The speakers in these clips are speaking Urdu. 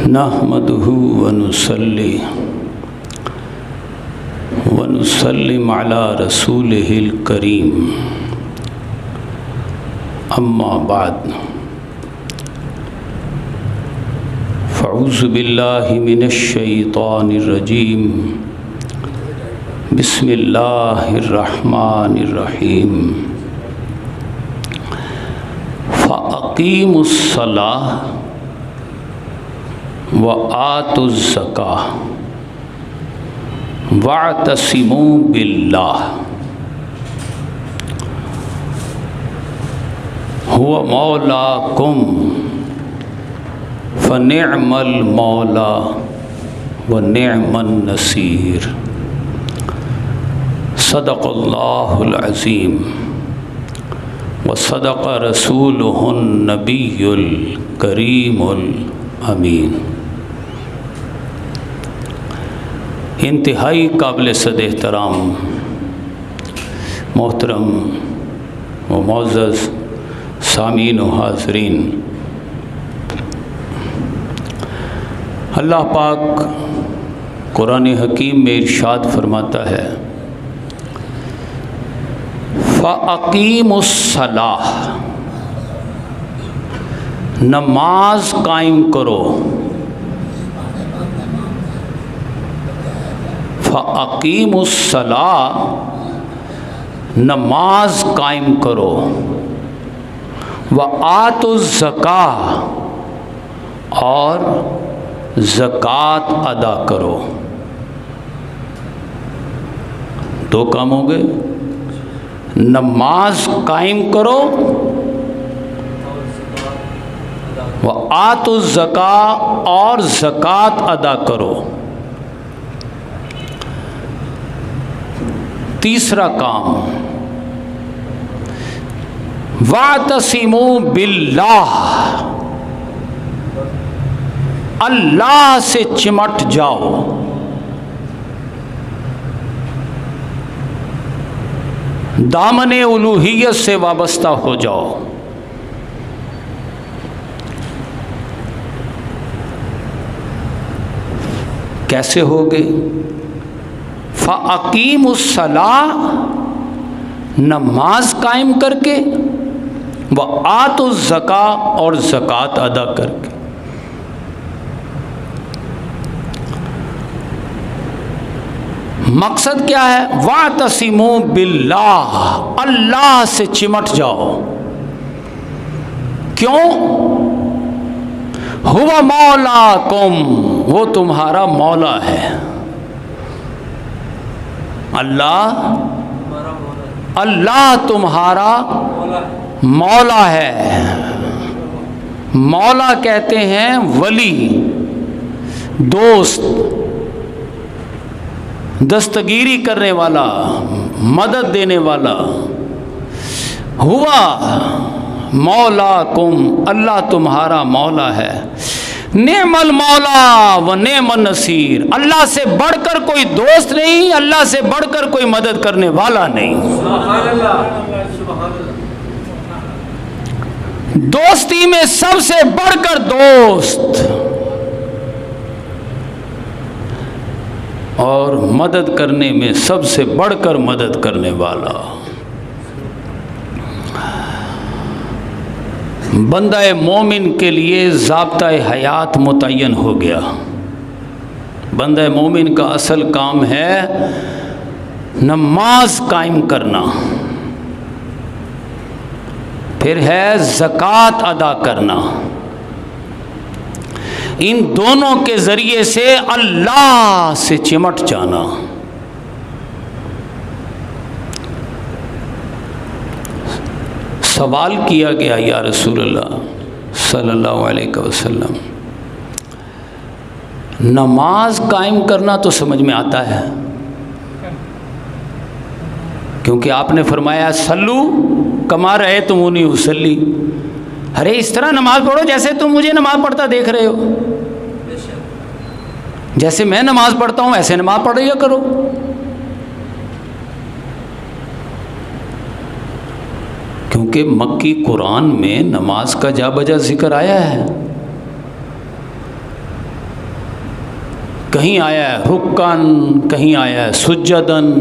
نحمدہ ونصلی ونسلم علی رسولہ الکریم اما بعد فاعوذ باللہ من الشیطان الرجیم بسم اللہ الرحمن الرحیم فاقیموا الصلاۃ وآتوا الزکاۃ واعتصموا باللہ هو مولاکم فنعم المولا ونعم النصیر صدق اللہ العظیم وصدق رسولہ النبی الکریم الامین۔ انتہائی قابل صد احترام محترم و معزز سامعین و حاضرین، اللہ پاک قرآن حکیم میں ارشاد فرماتا ہے فَأَقِيمُوا الصَّلَاةَ، نماز قائم کرو۔ فَأَقِيمُوا الصَّلَاةَ، نماز قائم کرو۔ وَآتُوا الزَّكَاةَ، اور زکوٰۃ ادا کرو۔ دو کام ہو گئے، نماز قائم کرو، وَآتُوا الزَّكَاةَ، اور زکوٰۃ ادا کرو۔ تیسرا کام وَاعْتَصِمُوا بِاللَّهِ، اللہ سے چمٹ جاؤ۔ دامن الوہیت سے وابستہ ہو جاؤ۔ کیسے ہوگے؟ فَأَقِيمُوا الصَّلَاةَ، نماز قائم کر کے، وَآتُوا الزَّكَاةَ، اور زکوٰۃ ادا کر کے۔ مقصد کیا ہے؟ وَاعْتَصِمُوا بِاللَّهِ، اللہ سے چمٹ جاؤ۔ کیوں؟ هُوَ مَوْلَاكُمْ، وہ تمہارا مولا ہے۔ اللہ تمہارا مولا ہے۔ مولا کہتے ہیں ولی، دوست، دستگیری کرنے والا، مدد دینے والا۔ ہوا مولاکم، اللہ تمہارا مولا ہے۔ نعم المولا و نعم النصیر، اللہ سے بڑھ کر کوئی دوست نہیں، اللہ سے بڑھ کر کوئی مدد کرنے والا نہیں۔ دوستی میں سب سے بڑھ کر دوست، اور مدد کرنے میں سب سے بڑھ کر مدد کرنے والا۔ بندہ مومن کے لیے ضابطہ حیات متعین ہو گیا۔ بندہ مومن کا اصل کام ہے نماز قائم کرنا، پھر ہے زکوٰۃ ادا کرنا۔ ان دونوں کے ذریعے سے اللہ سے چمٹ جانا۔ سوال کیا گیا یا رسول اللہ صلی اللہ علیہ وسلم، نماز قائم کرنا تو سمجھ میں آتا ہے، کیونکہ آپ نے فرمایا سلو کما رأیتمونی اصلی، ارے اس طرح نماز پڑھو جیسے تم مجھے نماز پڑھتا دیکھ رہے ہو، جیسے میں نماز پڑھتا ہوں ایسے نماز پڑھ رہی کرو۔ کیونکہ مکی قرآن میں نماز کا جا بجا ذکر آیا ہے۔ کہیں آیا ہے رکن، کہیں آیا ہے سجدن،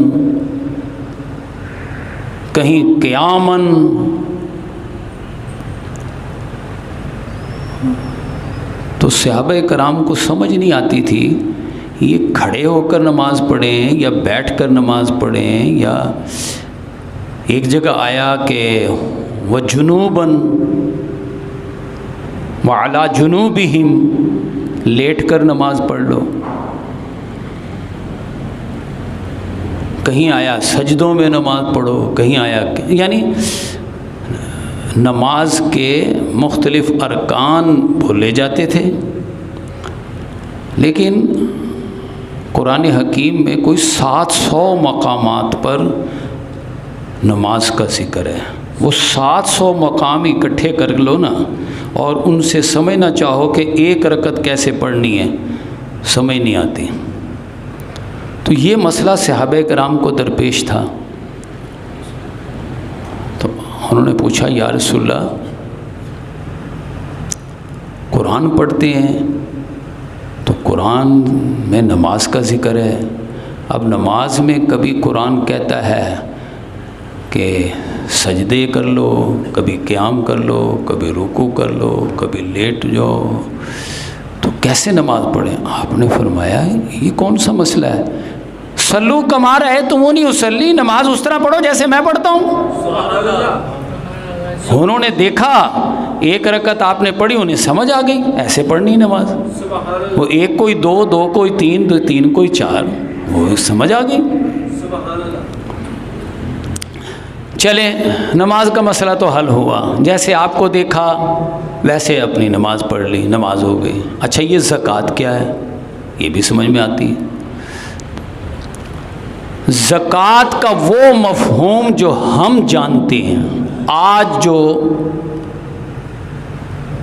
کہیں قیامن. تو صحابہ کرام کو سمجھ نہیں آتی تھی یہ کھڑے ہو کر نماز پڑھیں یا بیٹھ کر نماز پڑھیں. یا ایک جگہ آیا کہ وجنوباً وعلی جنوبہم، لیٹ کر نماز پڑھ لو. کہیں آیا سجدوں میں نماز پڑھو، کہیں آیا یعنی نماز کے مختلف ارکان بھولے جاتے تھے. لیکن قرآن حکیم میں کوئی 700 مقامات پر نماز کا ذکر ہے. وہ 700 مقام اکٹھے کر لو نا اور ان سے سمجھنا چاہو کہ ایک رکعت کیسے پڑھنی ہے، سمجھ نہیں آتی. تو یہ مسئلہ صحابہ کرام کو درپیش تھا. تو انہوں نے پوچھا یا رسول اللہ قرآن پڑھتے ہیں تو قرآن میں نماز کا ذکر ہے. اب نماز میں کبھی قرآن کہتا ہے کہ سجدے کر لو، کبھی قیام کر لو، کبھی رکوع کر لو، کبھی لیٹ جاؤ، تو کیسے نماز پڑھیں؟ آپ نے فرمایا یہ کون سا مسئلہ ہے؟ صلو کما رأیتمونی اصلی، نماز اس طرح پڑھو جیسے میں پڑھتا ہوں. انہوں نے دیکھا ایک رکعت آپ نے پڑھی، انہیں سمجھ آ گئی ایسے پڑھنی نماز. وہ ایک کوئی دو، دو کوئی تین، دو تین کوئی چار، وہ سمجھ آ گئی. چلیں نماز کا مسئلہ تو حل ہوا، جیسے آپ کو دیکھا ویسے اپنی نماز پڑھ لی، نماز ہو گئی. اچھا یہ زکوٰۃ کیا ہے؟ یہ بھی سمجھ میں آتی ہے. زکوٰۃ کا وہ مفہوم جو ہم جانتے ہیں، آج جو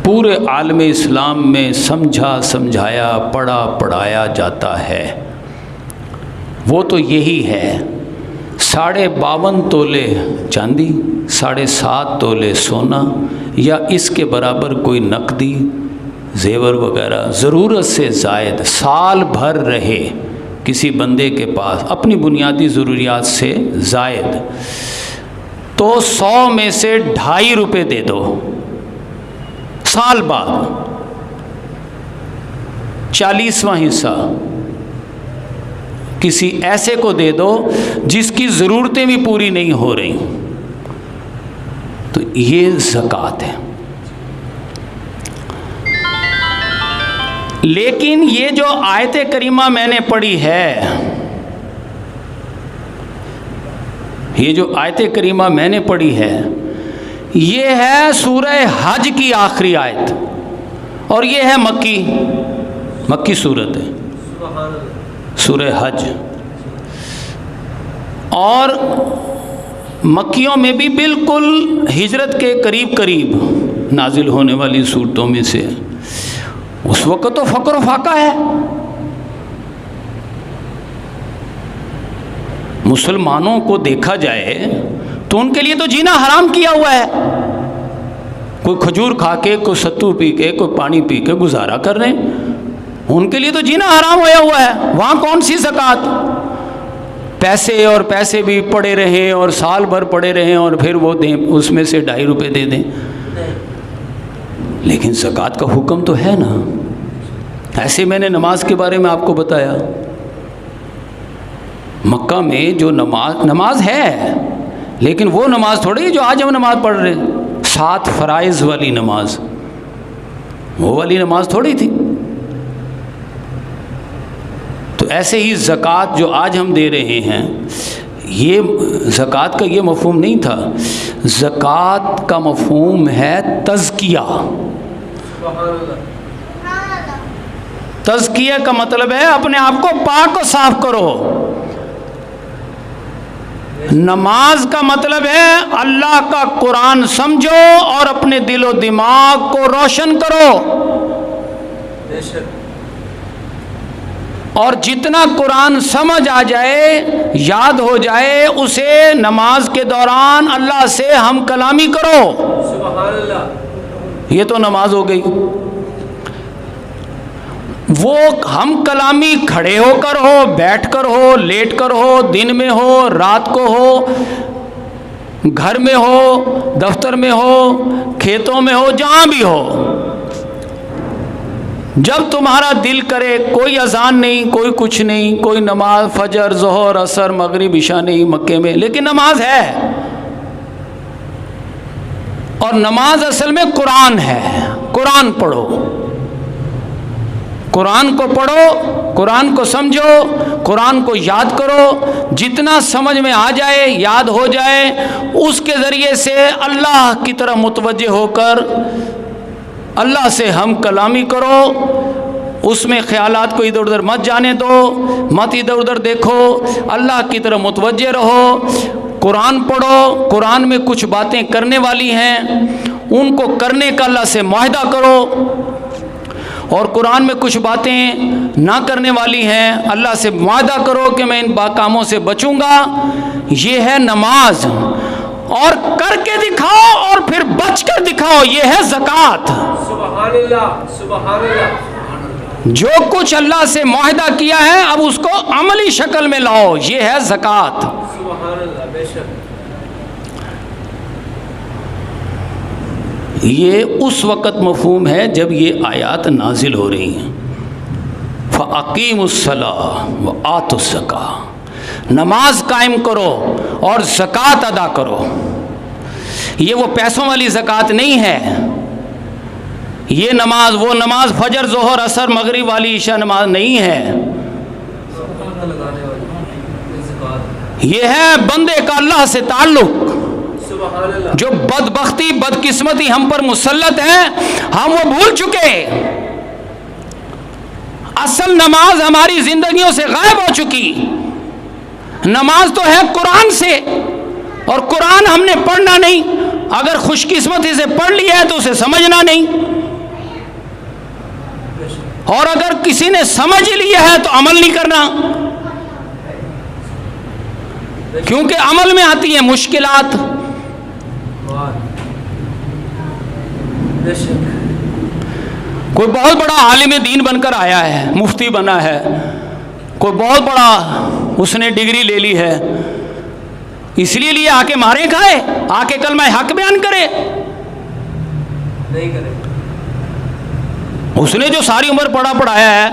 پورے عالم اسلام میں سمجھا سمجھایا پڑھا پڑھایا جاتا ہے، وہ تو یہی ہے 52.5 تولے چاندی، 7.5 تولے سونا یا اس کے برابر کوئی نقدی زیور وغیرہ ضرورت سے زائد سال بھر رہے کسی بندے کے پاس اپنی بنیادی ضروریات سے زائد، تو 100 میں سے 2.5 روپے دے دو. سال بعد 40واں حصہ کسی ایسے کو دے دو جس کی ضرورتیں بھی پوری نہیں ہو رہی، تو یہ زکوٰۃ ہے. لیکن یہ جو آیت کریمہ میں نے پڑھی ہے، یہ جو آیت کریمہ میں نے پڑھی ہے، یہ ہے سورہ حج کی آخری آیت، اور یہ ہے مکی سورت ہے، سورہ حج. اور مکیوں میں بھی بالکل ہجرت کے قریب نازل ہونے والی صورتوں میں سے. اس وقت تو فقر و فاقہ ہے، مسلمانوں کو دیکھا جائے تو ان کے لیے تو جینا حرام کیا ہوا ہے. کوئی کھجور کھا کے، کوئی ستو پی کے، کوئی پانی پی کے گزارا کر رہے ہیں، ان کے لیے تو جینا حرام ہویا ہوا ہے. وہاں کون سی زکوٰۃ؟ پیسے بھی پڑے رہیں اور سال بھر پڑے رہیں اور پھر وہ دیں، اس میں سے 2.5 روپے دے دیں. لیکن زکوٰۃ کا حکم تو ہے نا. ایسے میں نے نماز کے بارے میں آپ کو بتایا، مکہ میں جو نماز ہے، لیکن وہ نماز تھوڑی جو آج ہم نماز پڑھ رہے ہیں، 7 فرائض والی نماز، وہ والی نماز تھوڑی تھی. تو ایسے ہی زکوٰۃ جو آج ہم دے رہے ہیں، یہ زکوٰۃ کا یہ مفہوم نہیں تھا. زکوٰۃ کا مفہوم ہے تزکیہ. تزکیہ کا مطلب ہے اپنے آپ کو پاک و صاف کرو. نماز کا مطلب ہے اللہ کا قرآن سمجھو اور اپنے دل و دماغ کو روشن کرو، اور جتنا قرآن سمجھ آ جائے، یاد ہو جائے، اسے نماز کے دوران اللہ سے ہم کلامی کرو. سبحان اللہ. یہ تو نماز ہو گئی. وہ ہم کلامی کھڑے ہو کر ہو، بیٹھ کر ہو، لیٹ کر ہو، دن میں ہو، رات کو ہو، گھر میں ہو، دفتر میں ہو، کھیتوں میں ہو، جہاں بھی ہو، جب تمہارا دل کرے، کوئی اذان نہیں، کوئی کچھ نہیں، کوئی نماز فجر ظہر عصر مغرب عشاء نہیں مکے میں، لیکن نماز ہے، اور نماز اصل میں قرآن ہے۔ قرآن پڑھو، قرآن کو پڑھو، قرآن کو سمجھو، قرآن کو یاد کرو، جتنا سمجھ میں آ جائے، یاد ہو جائے، اس کے ذریعے سے اللہ کی طرف متوجہ ہو کر اللہ سے ہم کلامی کرو، اس میں خیالات کو ادھر ادھر مت جانے دو، مت ادھر ادھر دیکھو، اللہ کی طرف متوجہ رہو، قرآن پڑھو، قرآن میں کچھ باتیں کرنے والی ہیں، ان کو کرنے کا اللہ سے معاہدہ کرو، اور قرآن میں کچھ باتیں نہ کرنے والی ہیں، اللہ سے معاہدہ کرو کہ میں ان کاموں سے بچوں گا۔ یہ ہے نماز، اور کر کے دکھاؤ اور پھر بچ کر دکھاؤ، یہ ہے زکوٰۃ۔ سبحان اللہ، سبحان اللہ۔ جو کچھ اللہ سے معاہدہ کیا ہے اب اس کو عملی شکل میں لاؤ، یہ ہے زکوٰۃ۔ سبحان اللہ، بے شک۔ یہ اس وقت مفہوم ہے جب یہ آیات نازل ہو رہی ہیں، فَأَقِيمُوا الصَّلَاةَ وَآتُوا الزَّكَاةَ، نماز قائم کرو اور زکوٰۃ ادا کرو۔ یہ وہ پیسوں والی زکوٰۃ نہیں ہے، یہ نماز وہ نماز فجر ظہر عصر مغرب والی عشاء نماز نہیں ہے، یہ ہے بندے کا اللہ سے تعلق۔ جو بدبختی بدقسمتی ہم پر مسلط ہے، ہم وہ بھول چکے، اصل نماز ہماری زندگیوں سے غائب ہو چکی۔ نماز تو ہے قرآن سے، اور قرآن ہم نے پڑھنا نہیں، اگر خوش قسمتی سے پڑھ لیا ہے تو اسے سمجھنا نہیں، اور اگر کسی نے سمجھ لیا ہے تو عمل نہیں کرنا، کیونکہ عمل میں آتی ہیں مشکلات۔ کوئی بہت بڑا عالم دین بن کر آیا ہے، مفتی بنا ہے، کوئی بہت بڑا اس نے ڈگری لے لی ہے، اس لیے آ کے مارے کھائے، آ کے کلمہ حق بیان کرے؟ نہیں کرے۔ اس نے جو ساری عمر پڑھا پڑھایا ہے،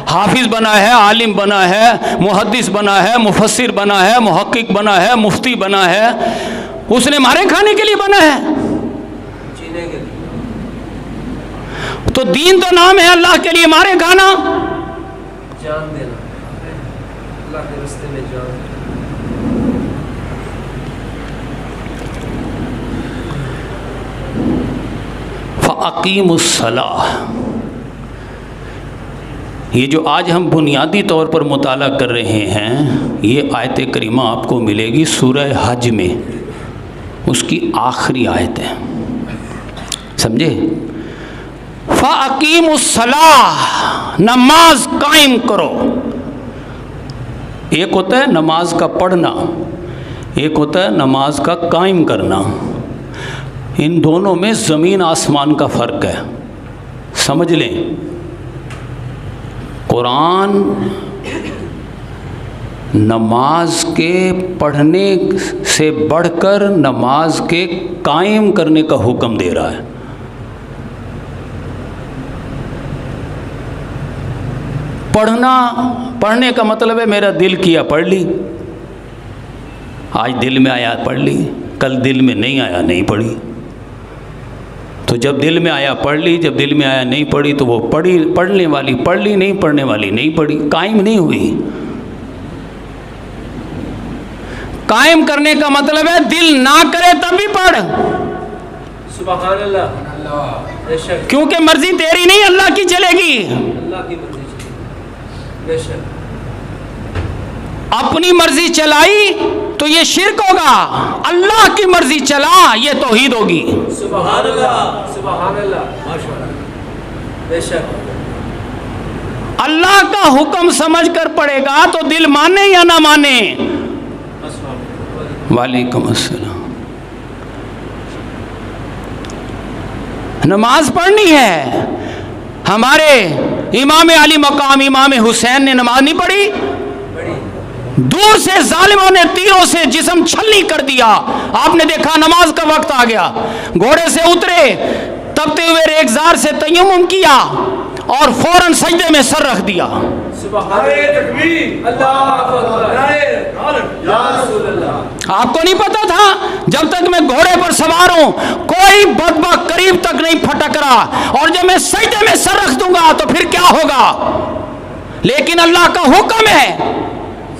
حافظ بنا ہے، عالم بنا ہے، محدث بنا ہے، مفسر بنا ہے، محقق بنا ہے، مفتی بنا ہے، اس نے مارے کھانے کے لیے بنا ہے؟ جینے کے لیے۔ تو دین تو نام ہے اللہ کے لیے مارے کھانا، جان دینا، اللہ کے راستے میں جان دینا۔ فَأَقِيمُوا الصَّلَاةَ، یہ جو آج ہم بنیادی طور پر مطالعہ کر رہے ہیں، یہ آیت کریمہ آپ کو ملے گی سورہ حج میں، اس کی آخری آیت ہے، سمجھے؟ فَأَقِيمُوا الصَّلَاةَ، نماز قائم کرو۔ ایک ہوتا ہے نماز کا پڑھنا، ایک ہوتا ہے نماز کا قائم کرنا، ان دونوں میں زمین آسمان کا فرق ہے، سمجھ لیں۔ قرآن نماز کے پڑھنے سے بڑھ کر نماز کے قائم کرنے کا حکم دے رہا ہے۔ پڑھنے کا مطلب ہے میرا دل کیا پڑھ لی، آج دل میں آیا پڑھ لی، کل دل میں نہیں آیا نہیں پڑھی، تو جب دل میں آیا پڑھ لی، جب دل میں آیا نہیں پڑھی، تو وہ پڑھنے والی پڑھ لی، نہیں پڑھنے والی نہیں پڑھی، قائم نہیں ہوئی۔ قائم کرنے کا مطلب ہے دل نہ کرے تب بھی پڑھ، سبحان اللہ، بے شک۔ کیونکہ مرضی تیری نہیں اللہ کی چلے گی، اللہ کی مرضی چلے، بے شک۔ اپنی مرضی چلائی تو یہ شرک ہوگا، اللہ کی مرضی چلا یہ توحید ہوگی۔ سبحان اللہ، سبحان اللہ، ماشاءاللہ، بے شک۔ اللہ کا حکم سمجھ کر پڑھے گا تو دل مانے یا نہ مانے۔ وعلیکم السلام۔ نماز پڑھنی ہے، ہمارے امام علی مقام امام حسین نے نماز نہیں پڑھی؟ دور سے ظالموں نے تیروں سے جسم چھلنی کر دیا، آپ نے دیکھا نماز کا وقت آ گیا، گھوڑے سے اترے، تپتے ہوئے ریگزار سے تیمم کیا اور فوراً سجدے میں سر رکھ دیا۔ آپ کو نہیں پتا تھا جب تک میں گھوڑے پر سوار ہوں کوئی بدبخت قریب تک نہیں پھٹک رہا، اور جب میں سجدے میں سر رکھ دوں گا تو پھر کیا ہوگا؟ لیکن اللہ کا حکم ہے،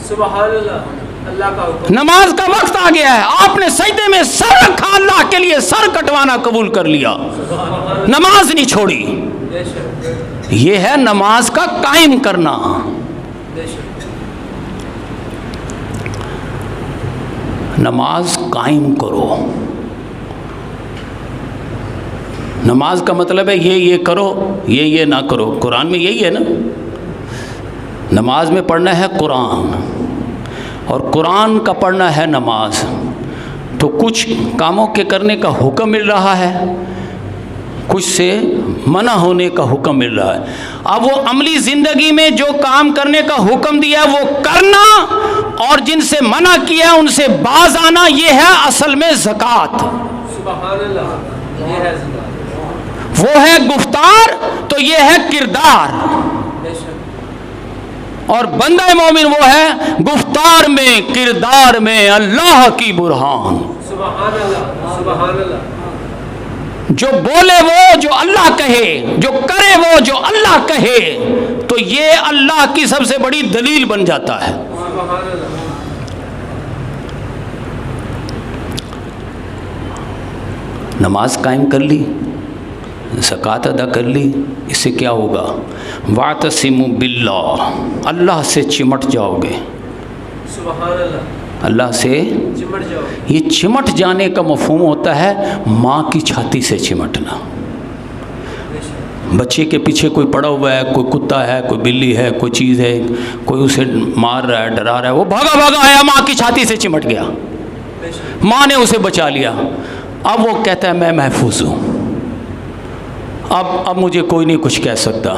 سبحان اللہ، اللہ کا حکم، نماز کا وقت آ گیا ہے، آپ نے سجدے میں سر رکھا، اللہ کے لیے سر کٹوانا قبول کر لیا، نماز نہیں چھوڑی۔ بے شک، یہ ہے نماز کا قائم کرنا۔ بے شک، نماز قائم کرو۔ نماز کا مطلب ہے یہ کرو، یہ نہ کرو۔ قرآن میں یہی ہے نا، نماز میں پڑھنا ہے قرآن، اور قرآن کا پڑھنا ہے نماز، تو کچھ کاموں کے کرنے کا حکم مل رہا ہے، کچھ سے منع ہونے کا حکم مل رہا ہے۔ اب وہ عملی زندگی میں جو کام کرنے کا حکم دیا وہ کرنا، اور جن سے منع کیا ان سے باز آنا، یہ ہے اصل میں زکوٰۃ۔ سبحان اللہ، یہ ہے زکوٰۃ، وہ ہے گفتار تو یہ ہے کردار، بے شک، اور بندہ مومن وہ ہے گفتار میں کردار میں اللہ کی برہان۔ سبحان اللہ، سبحان اللہ، جو بولے وہ جو اللہ کہے، جو کرے وہ جو اللہ کہے، تو یہ اللہ کی سب سے بڑی دلیل بن جاتا ہے۔ سبحان اللہ، نماز قائم کر لی، زکوٰۃ ادا کر لی، اس سے کیا ہوگا؟ واعتصموا باللہ، اللہ سے چمٹ جاؤ گے، سبحان اللہ، اللہ سے چمٹ جاؤ، یہ چمٹ جانے کا مفہوم ہوتا ہے ماں کی چھاتی سے چمٹنا۔ بے شک، بچے کے پیچھے کوئی پڑا ہوا ہے، کوئی کتا ہے، کوئی بلی ہے، کوئی چیز ہے، کوئی اسے مار رہا ہے، ڈرا رہا ہے، وہ بھاگا بھاگا آیا، ماں کی چھاتی سے چمٹ گیا، بے شک، ماں نے اسے بچا لیا، اب وہ کہتا ہے میں محفوظ ہوں، اب مجھے کوئی نہیں کچھ کہہ سکتا۔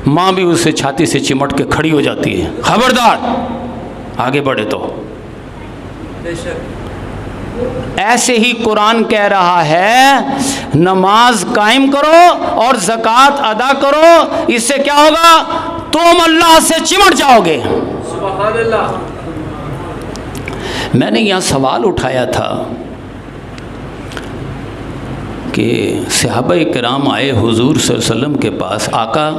ماں بھی اسے چھاتی سے چمٹ کے کھڑی ہو جاتی ہے، خبردار آگے بڑھے تو۔ بے شک، ایسے ہی قرآن کہہ رہا ہے نماز قائم کرو اور زکوٰۃ ادا کرو، اس سے کیا ہوگا؟ تم اللہ سے چمٹ جاؤ گے۔ سبحان اللہ، میں نے یہاں سوال اٹھایا تھا کہ صحابہ کرام آئے حضور صلی اللہ علیہ وسلم کے پاس، آقا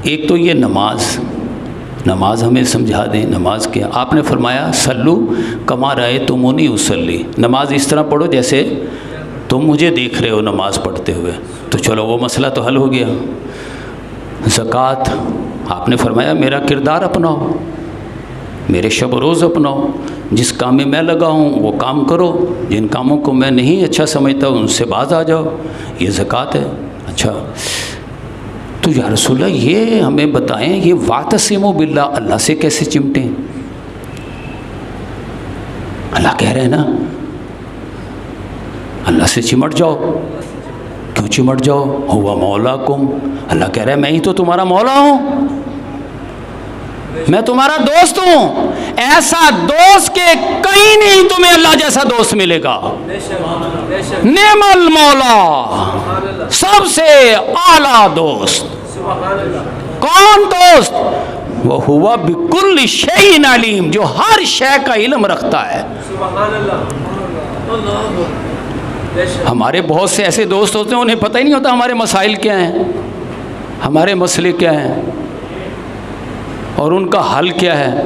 ایک تو یہ نماز ہمیں سمجھا دیں، نماز کیا؟ آپ نے فرمایا سلو کما رأیتمونی اصلی، نماز اس طرح پڑھو جیسے تم مجھے دیکھ رہے ہو نماز پڑھتے ہوئے۔ تو چلو وہ مسئلہ تو حل ہو گیا۔ زکوٰۃ آپ نے فرمایا میرا کردار اپناؤ، میرے شب و روز اپناؤ، جس کام میں میں لگا ہوں وہ کام کرو، جن کاموں کو میں نہیں اچھا سمجھتا ان سے باز آ جاؤ، یہ زکوٰۃ ہے۔ اچھا تو یا رسول اللہ یہ ہمیں بتائیں، یہ واعتصموا باللہ اللہ سے کیسے چمٹیں؟ اللہ کہہ رہے ہیں نا اللہ سے چمٹ جاؤ۔ کیوں چمٹ جاؤ؟ ہوا مولاکم، اللہ کہہ رہا ہے میں ہی تو تمہارا مولا ہوں، میں تمہارا دوست ہوں، ایسا دوست کہ کہیں نہیں تمہیں اللہ جیسا دوست ملے گا۔ بے شک، بے شک، نعم المولا، سبحان اللہ، سب سے اعلیٰ دوست۔ سبحان اللہ، کون دوست؟ وہ ہوا بکل شیء علیم، جو ہر شے کا علم رکھتا ہے۔ سبحان اللہ، اللہ، بے شک، ہمارے بہت سے ایسے دوست ہوتے ہیں انہیں پتہ ہی نہیں ہوتا ہمارے مسائل کیا ہیں، ہمارے مسئلے کیا ہیں اور ان کا حل کیا ہے۔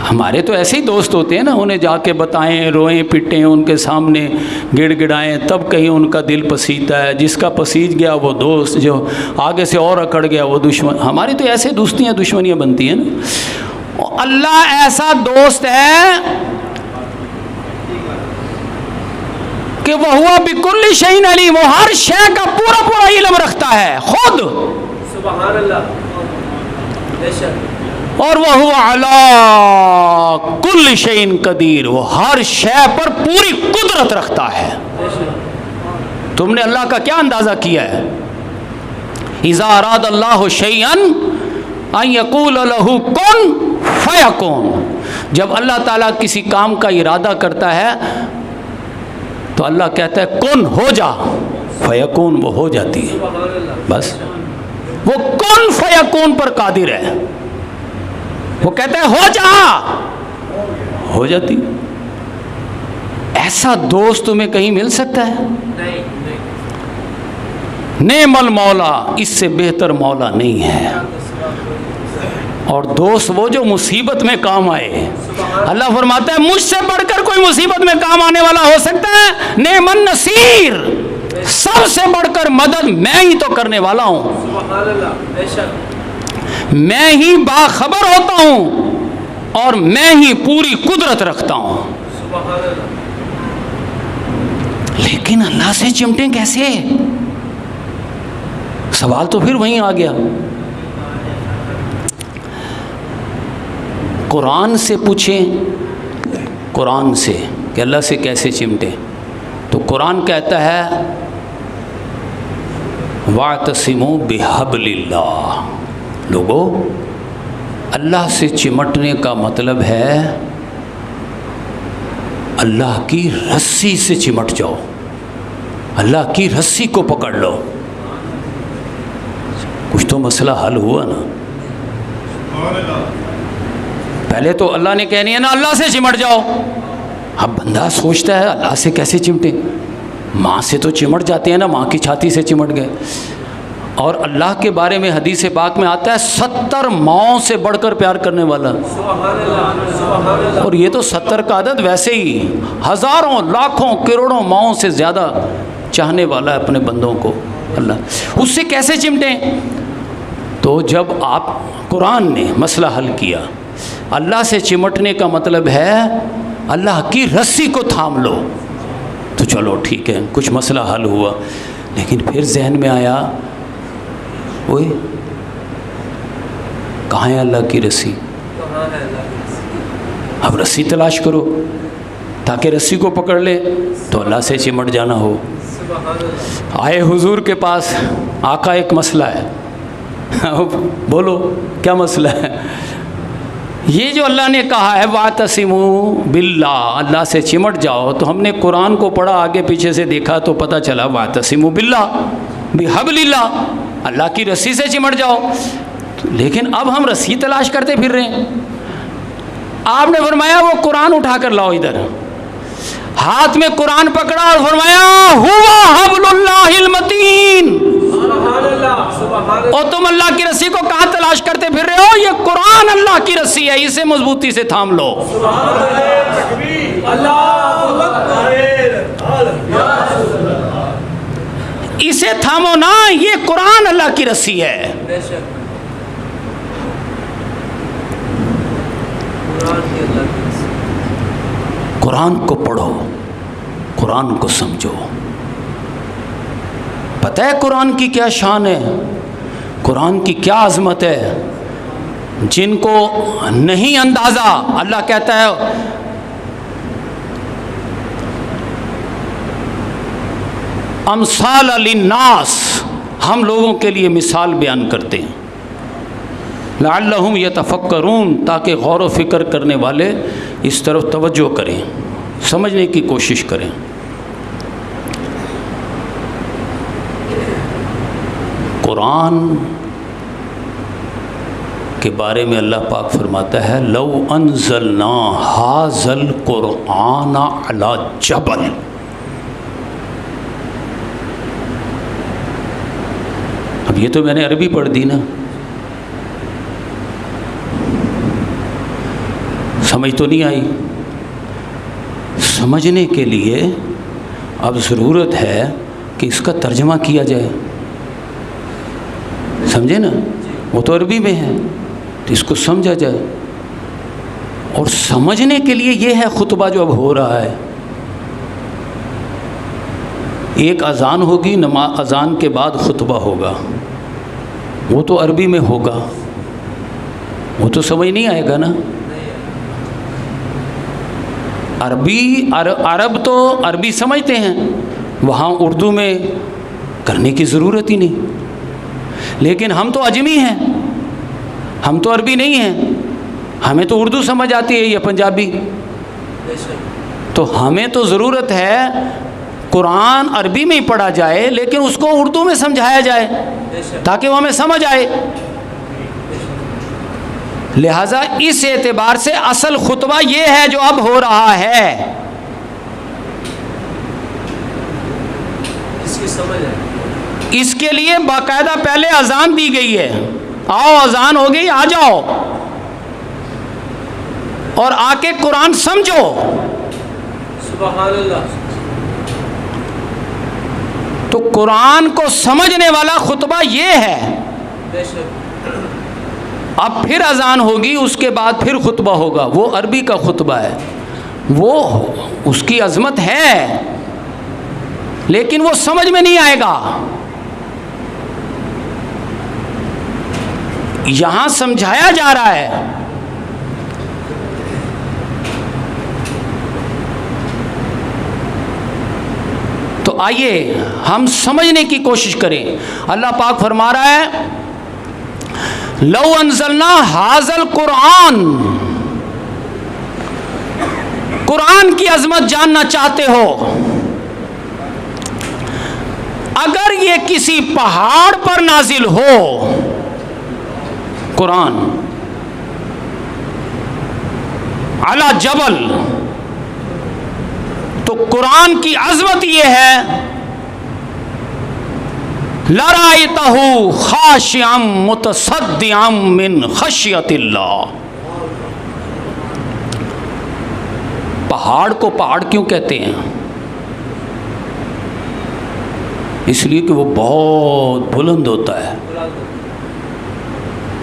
ہمارے تو ایسے ہی دوست ہوتے ہیں نا، انہیں جا کے بتائیں، روئیں پٹیں ان کے سامنے، گڑ گڑائیں، تب کہیں ان کا دل پسیتا ہے۔ جس کا پسیج گیا وہ دوست، جو آگے سے اور اکڑ گیا وہ دشمن۔ ہماری تو ایسے دوستیاں دشمنیاں بنتی ہیں نا۔ اللہ ایسا دوست ہے کہ وہ ہوا بکل شیء علیم، وہ ہر شے کا پورا پورا علم رکھتا ہے خود، سبحان اللہ، بے شک، اور وہ ہوا علی کل شیء قدیر، وہ ہر شے پر پوری قدرت رکھتا ہے۔ بے شک، تم نے اللہ کا کیا اندازہ کیا ہے؟ اذا اراد اللہ شیئا ان یقول لہ کن فیکون، جب اللہ تعالیٰ کسی کام کا ارادہ کرتا ہے تو اللہ کہتا ہے کن ہو جا، فیکون وہ ہو جاتی ہے، بس وہ کن فیکون پر قادر ہے، وہ کہتا ہے ہو جا، ہو جاتی۔ ایسا دوست تمہیں کہیں مل سکتا ہے؟ نعم المولا، اس سے بہتر مولا نہیں ہے۔ اور دوست وہ جو مصیبت میں کام آئے۔ اللہ فرماتا ہے مجھ سے بڑھ کر کوئی مصیبت میں کام آنے والا ہو سکتا ہے؟ نعم النصیر، سب سے بڑھ کر مدد میں ہی تو کرنے والا ہوں، میں ہی باخبر ہوتا ہوں اور میں ہی پوری قدرت رکھتا ہوں۔ لیکن اللہ سے چمٹیں کیسے؟ سوال تو پھر وہیں آ گیا۔ قرآن سے پوچھیں، قرآن سے کہ اللہ سے کیسے چمٹیں، تو قرآن کہتا ہے وَاعْتَصِمُوا بِحَبْلِ اللَّهِ، لوگو اللہ سے چمٹنے کا مطلب ہے اللہ کی رسی سے چمٹ جاؤ، اللہ کی رسی کو پکڑ لو۔ کچھ تو مسئلہ حل ہوا نا۔ پہلے تو اللہ نے کہنی ہے نا اللہ سے چمٹ جاؤ، اب بندہ سوچتا ہے اللہ سے کیسے چمٹے، ماں سے تو چمٹ جاتے ہیں نا، ماں کی چھاتی سے چمٹ گئے۔ اور اللہ کے بارے میں حدیث پاک میں آتا ہے 70 ماؤں سے بڑھ کر پیار کرنے والا، اور یہ تو 70 کا عدد ویسے ہی ہزاروں لاکھوں کروڑوں ماؤں سے زیادہ چاہنے والا ہے اپنے بندوں کو اللہ، اس سے کیسے چمٹیں؟ تو جب آپ قرآن نے مسئلہ حل کیا، اللہ سے چمٹنے کا مطلب ہے اللہ کی رسی کو تھام لو، تو چلو ٹھیک ہے کچھ مسئلہ حل ہوا۔ لیکن پھر ذہن میں آیا اوئے کہاں ہے اللہ کی رسی؟ اب رسی تلاش کرو تاکہ رسی کو پکڑ لے تو اللہ سے چمٹ جانا ہو۔ آئے حضور کے پاس، آقا ایک مسئلہ ہے، بولو کیا مسئلہ ہے؟ یہ جو اللہ نے کہا ہے وَاعْتَصِمُوا بِاللَّهِ، اللہ سے چمٹ جاؤ، تو ہم نے قرآن کو پڑھا، آگے پیچھے سے دیکھا تو پتہ چلا وَاعْتَصِمُوا بِاللَّهِ بِحَبْلِ اللَّهِ، اللہ کی رسی سے چمٹ جاؤ۔ لیکن اب ہم رسی تلاش کرتے پھر رہے ہیں۔ آپ نے فرمایا وہ قرآن اٹھا کر لاؤ ادھر، ہاتھ میں قرآن پکڑا اور فرمایا ہوا حبل اللہ المتین، اور تم اللہ کی رسی کو کہاں تلاش کرتے پھر رہے ہو؟ یہ قرآن اللہ کی رسی ہے، اسے مضبوطی سے تھام لو۔ اسے تھامو نا، یہ قرآن اللہ کی رسی ہے۔ قرآن کو پڑھو، قرآن کو سمجھو۔ پتہ ہے قرآن کی کیا شان ہے، قرآن کی کیا عظمت ہے، جن کو نہیں اندازہ۔ اللہ کہتا ہے امثال للناس، ہم لوگوں کے لیے مثال بیان کرتے ہیں، لعلہم یتفکرون، تاکہ غور و فکر کرنے والے اس طرف توجہ کریں، سمجھنے کی کوشش کریں۔ قرآن کے بارے میں اللہ پاک فرماتا ہے لو انزلنا ھذا القرآن علی جبل، اب یہ تو میں نے عربی پڑھ دی نا، سمجھ تو نہیں آئی؟ سمجھنے کے لیے اب ضرورت ہے کہ اس کا ترجمہ کیا جائے، سمجھے نا؟ وہ تو عربی میں ہے تو اس کو سمجھا جائے، اور سمجھنے کے لیے یہ ہے خطبہ جو اب ہو رہا ہے۔ ایک اذان ہوگی، اذان کے بعد خطبہ ہوگا، وہ تو عربی میں ہوگا، وہ تو سمجھ نہیں آئے گا نا۔ عرب تو عربی سمجھتے ہیں، وہاں اردو میں کرنے کی ضرورت ہی نہیں۔ لیکن ہم تو اجمی ہیں، ہم تو عربی نہیں ہیں، ہمیں تو اردو سمجھ آتی ہے یا پنجابی، تو ہمیں تو ضرورت ہے قرآن عربی میں ہی پڑھا جائے لیکن اس کو اردو میں سمجھایا جائے تاکہ وہ ہمیں سمجھ آئے۔ لہٰذا اس اعتبار سے اصل خطبہ یہ ہے جو اب ہو رہا ہے، اس کی سمجھ ہے، اس کے لیے باقاعدہ پہلے اذان دی گئی ہے، آؤ اذان ہو گئی، آ جاؤ اور آ کے قرآن سمجھو۔ سبحان اللہ۔ تو قرآن کو سمجھنے والا خطبہ یہ ہے۔ بے شک۔ اب پھر اذان ہوگی، اس کے بعد پھر خطبہ ہوگا، وہ عربی کا خطبہ ہے، وہ اس کی عظمت ہے لیکن وہ سمجھ میں نہیں آئے گا۔ یہاں سمجھایا جا رہا ہے۔ تو آئیے ہم سمجھنے کی کوشش کریں۔ اللہ پاک فرما رہا ہے لو انزلنا ھذا القرآن، قرآن کی عظمت جاننا چاہتے ہو، اگر یہ کسی پہاڑ پر نازل ہو قرآن علی جبل، تو قرآن کی عظمت یہ ہے لَرَأَيْتَهُ خَاشِعًا مُتَصَدِّعًا مِّنْ خَشْيَةِ اللَّهِ۔ پہاڑ کو پہاڑ کیوں کہتے ہیں؟ اس لیے کہ وہ بہت بلند ہوتا ہے،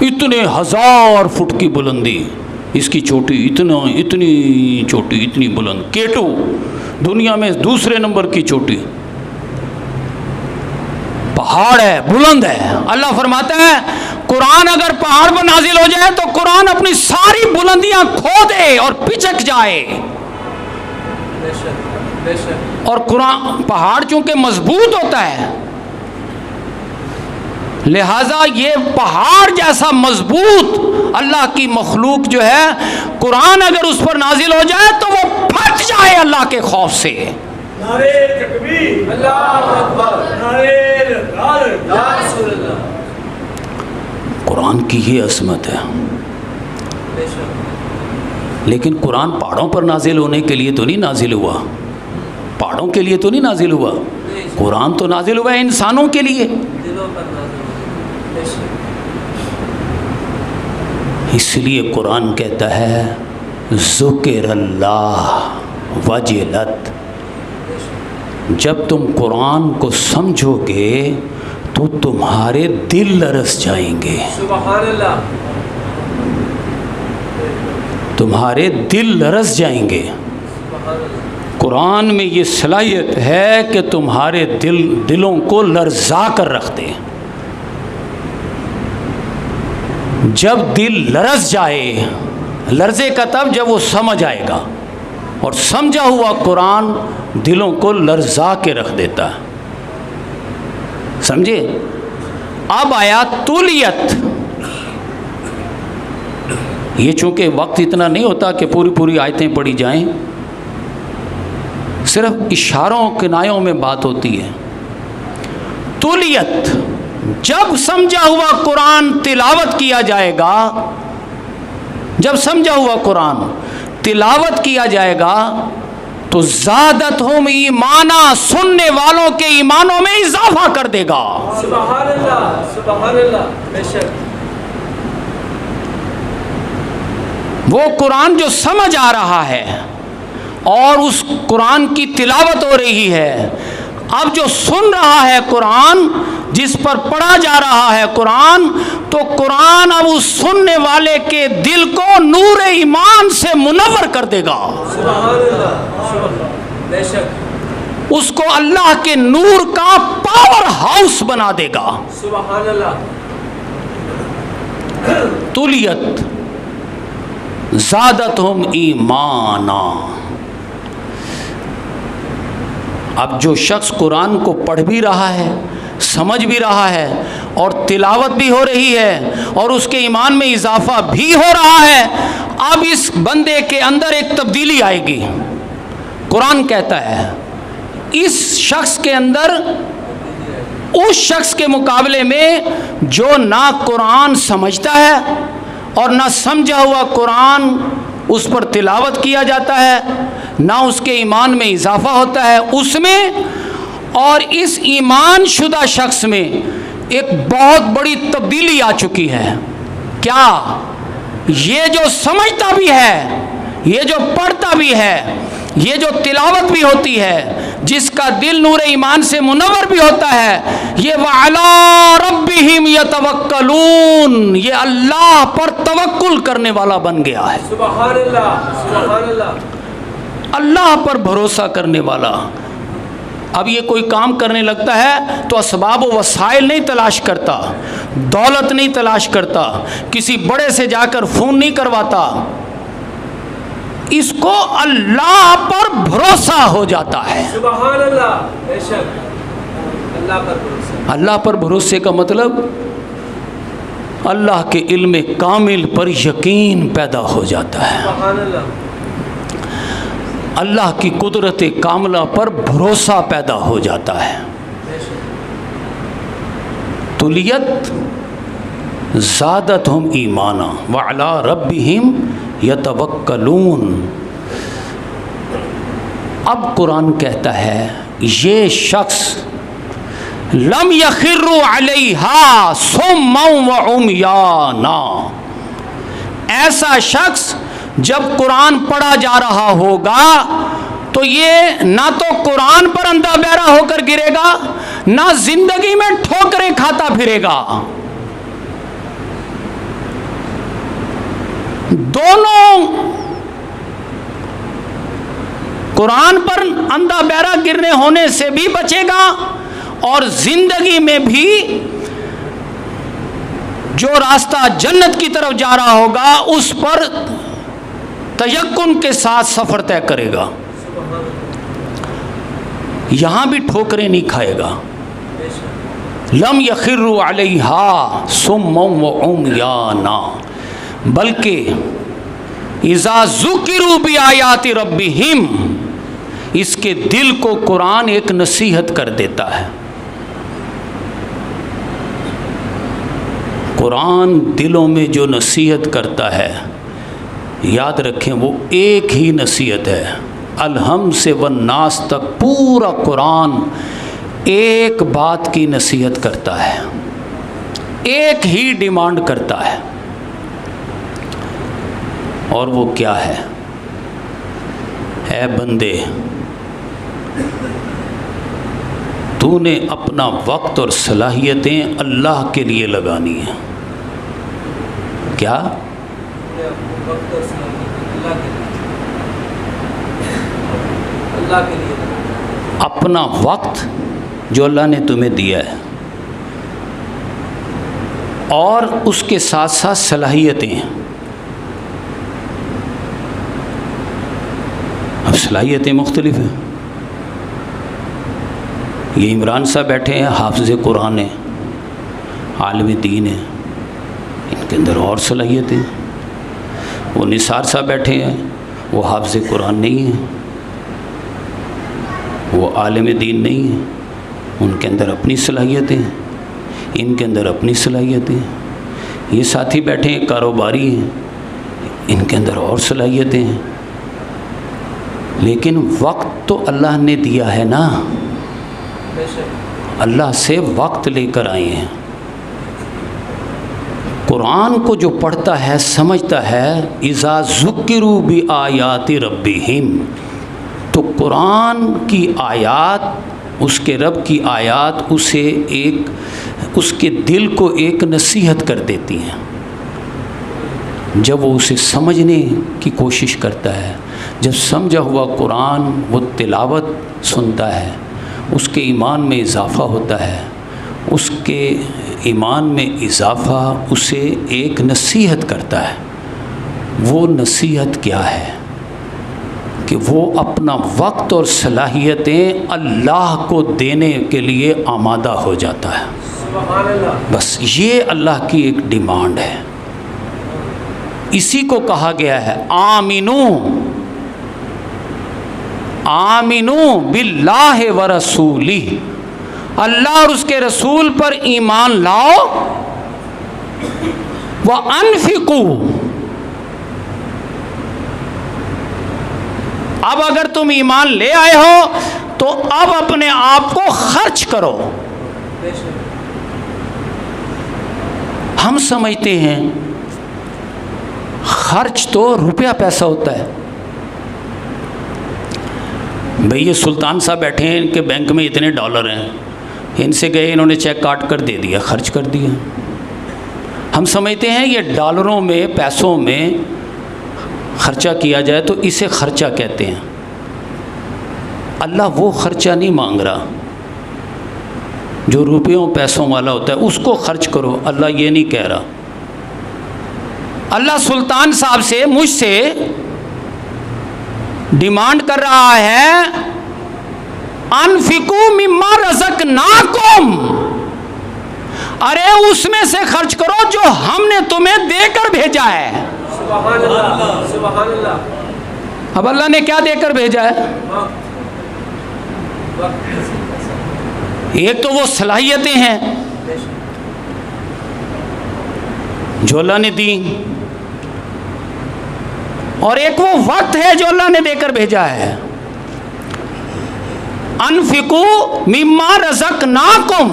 اتنے 1000 فٹ کی بلندی اس کی چوٹی، اتنی چوٹی، اتنی بلند، کیٹو دنیا میں دوسرے نمبر کی چوٹی، پہاڑ ہے، بلند ہے۔ اللہ فرماتا ہے قرآن اگر پہاڑ پر نازل ہو جائے تو قرآن اپنی ساری بلندیاں کھو دے اور پچک جائے۔ بے شک، بے شک۔ اور قرآن پہاڑ چونکہ مضبوط ہوتا ہے، لہذا یہ پہاڑ جیسا مضبوط اللہ کی مخلوق جو ہے، قرآن اگر اس پر نازل ہو جائے تو وہ پھٹ جائے اللہ کے خوف سے۔ نعرے تکبیر، اللہ اکبر، نعرے رسالت، یا رسول اللہ۔ قرآن کی یہ عظمت ہے۔ بے شک۔ لیکن قرآن پہاڑوں پر نازل ہونے کے لیے تو نہیں نازل ہوا، پہاڑوں کے لیے تو نہیں نازل ہوا، قرآن تو نازل ہوا ہے انسانوں کے لیے۔ دلوں پر نازل ہو۔ بے شک۔ اس لیے قرآن کہتا ہے ذکر اللہ وجلت۔ جب تم قرآن کو سمجھو گے تو تمہارے دل لرز جائیں گے، سبحان اللہ، تمہارے دل لرز جائیں گے۔ سبحان اللہ۔ قرآن میں یہ صلاحیت ہے کہ تمہارے دلوں کو لرزا کر رکھ دے۔ جب دل لرز جائے، لرزے کا تب جب وہ سمجھ آئے گا، اور سمجھا ہوا قرآن دلوں کو لرزا کے رکھ دیتا ہے۔ سمجھے؟ اب آیا تولیت۔ یہ چونکہ وقت اتنا نہیں ہوتا کہ پوری آیتیں پڑھی جائیں، صرف اشاروں کنایوں میں بات ہوتی ہے۔ تولیت، جب سمجھا ہوا قرآن تلاوت کیا جائے گا، جب سمجھا ہوا قرآن تلاوت کیا جائے گا تو زادتہم ایمانا، سننے والوں کے ایمانوں میں اضافہ کر دے گا۔ سبحان اللہ، سبحان اللہ، بے شک۔ وہ قرآن جو سمجھ آ رہا ہے اور اس قرآن کی تلاوت ہو رہی ہے، اب جو سن رہا ہے قرآن، جس پر پڑھا جا رہا ہے قرآن، تو قرآن اب اس سننے والے کے دل کو نور ایمان سے منور کر دے گا۔ سبحان اللہ، سبحان اللہ، بے شک۔ اس کو اللہ کے نور کا پاور ہاؤس بنا دے گا۔ سبحان اللہ۔ تولیت زادتہم ایمانا۔ اب جو شخص قرآن کو پڑھ بھی رہا ہے، سمجھ بھی رہا ہے اور تلاوت بھی ہو رہی ہے اور اس کے ایمان میں اضافہ بھی ہو رہا ہے، اب اس بندے کے اندر ایک تبدیلی آئے گی۔ قرآن کہتا ہے اس شخص کے اندر اس شخص کے مقابلے میں جو نہ قرآن سمجھتا ہے اور نہ سمجھا ہوا قرآن اس پر تلاوت کیا جاتا ہے، نہ اس کے ایمان میں اضافہ ہوتا ہے اس میں، اور اس ایمان شدہ شخص میں ایک بہت بڑی تبدیلی آ چکی ہے۔ کیا؟ یہ جو سمجھتا بھی ہے، یہ جو پڑھتا بھی ہے، یہ جو تلاوت بھی ہوتی ہے، جس کا دل نور ایمان سے منور بھی ہوتا ہے، یہ وَعَلَىٰ رَبِّهِمْ يَتَوَكَّلُونَ، یہ اللہ پر توکل کرنے والا بن گیا ہے۔ سبحان اللہ، سبحان اللہ، اللہ پر بھروسہ کرنے والا۔ اب یہ کوئی کام کرنے لگتا ہے تو اسباب و وسائل نہیں تلاش کرتا، دولت نہیں تلاش کرتا، کسی بڑے سے جا کر فون نہیں کرواتا، اس کو اللہ پر بھروسہ ہو جاتا ہے۔ سبحان اللہ، بے شک اللہ پر بھروسہ۔ اللہ پر بھروسے کا مطلب اللہ کے علم کامل پر یقین پیدا ہو جاتا ہے، سبحان اللہ، اللہ کی قدرت کاملہ پر بھروسہ پیدا ہو جاتا ہے۔ بے شک تلیت زادتہم ایمانا وعلی ربہم یتوکلون۔ اب قرآن کہتا ہے یہ شخص لم یخروا علیہا صما وعمیانا، ایسا شخص جب قرآن پڑھا جا رہا ہوگا تو یہ نہ تو قرآن پر اندھا بہرا ہو کر گرے گا، نہ زندگی میں ٹھوکریں کھاتا پھرے گا۔ دونوں قرآن پر اندھا بہرا گرنے ہونے سے بھی بچے گا اور زندگی میں بھی جو راستہ جنت کی طرف جا رہا ہوگا اس پر تیقن کے ساتھ سفر طے کرے گا، یہاں بھی ٹھوکریں نہیں کھائے گا۔ لم یخروا علیہا صما وعمیانا، بلکہ اذا ذکروا بآیات ربہم، اس کے دل کو قرآن ایک نصیحت کر دیتا ہے۔ قرآن دلوں میں جو نصیحت کرتا ہے، یاد رکھیں وہ ایک ہی نصیحت ہے، الحم سے والناس تک پورا قرآن ایک بات کی نصیحت کرتا ہے، ایک ہی ڈیمانڈ کرتا ہے، اور وہ کیا ہے؟ اے بندے، تو نے اپنا وقت اور صلاحیتیں اللہ کے لیے لگانی ہیں۔ کیا؟ وقت اور صلاحیت اللہ کے لیے، اپنا وقت جو اللہ نے تمہیں دیا ہے اور اس کے ساتھ ساتھ صلاحیتیں۔ اب صلاحیتیں مختلف ہیں۔ یہ عمران صاحب بیٹھے ہیں، حافظ قرآن ہیں، عالم دین ہیں، ان کے اندر اور صلاحیتیں۔ وہ نثار صاحب بیٹھے ہیں، وہ حافظ قرآن نہیں ہیں، وہ عالم دین نہیں ہیں، ان کے اندر اپنی صلاحیتیں ہیں، ان کے اندر اپنی صلاحیتیں ہیں۔ یہ ساتھی بیٹھے ہیں، کاروباری ہیں، ان کے اندر اور صلاحیتیں ہیں۔ لیکن وقت تو اللہ نے دیا ہے نا، بے شک اللہ سے وقت لے کر آئے ہیں۔ قرآن کو جو پڑھتا ہے سمجھتا ہے، اذا ذکروا بآیات ربہم، تو قرآن کی آیات، اس کے رب کی آیات اسے اس کے دل کو ایک نصیحت کر دیتی ہیں۔ جب وہ اسے سمجھنے کی کوشش کرتا ہے، جب سمجھا ہوا قرآن وہ تلاوت سنتا ہے، اس کے ایمان میں اضافہ ہوتا ہے، اس کے ایمان میں اضافہ اسے ایک نصیحت کرتا ہے۔ وہ نصیحت کیا ہے؟ کہ وہ اپنا وقت اور صلاحیتیں اللہ کو دینے کے لیے آمادہ ہو جاتا ہے۔ سبحان اللہ. بس یہ اللہ کی ایک ڈیمانڈ ہے. اسی کو کہا گیا ہے آمینو آمینو باللہ ورسولہ، اللہ اور اس کے رسول پر ایمان لاؤ. وَأَنفِقُوا، اب اگر تم ایمان لے آئے ہو تو اب اپنے آپ کو خرچ کرو. بے شک. ہم سمجھتے ہیں خرچ تو روپیہ پیسہ ہوتا ہے. بھئی یہ سلطان صاحب بیٹھے ہیں، ان کے بینک میں اتنے ڈالر ہیں، ان سے گئے انہوں نے چیک کاٹ کر دے دیا، خرچ کر دیا. ہم سمجھتے ہیں یہ ڈالروں میں پیسوں میں خرچہ کیا جائے تو اسے خرچہ کہتے ہیں. اللہ وہ خرچہ نہیں مانگ رہا جو روپیوں پیسوں والا ہوتا ہے، اس کو خرچ کرو. اللہ یہ نہیں کہہ رہا. اللہ سلطان صاحب سے، مجھ سے ڈیمانڈ کر رہا ہے انفقوا مما رزقناکم، ارے اس میں سے خرچ کرو جو ہم نے تمہیں دے کر بھیجا ہے. سبحان اللہ. سبحان اللہ. اب اللہ نے کیا دے کر بھیجا ہے؟ ایک تو وہ صلاحیتیں ہیں جو اللہ نے دی، اور ایک وہ وقت ہے جو اللہ نے دے کر بھیجا ہے. انفقوا مما رزقناکم،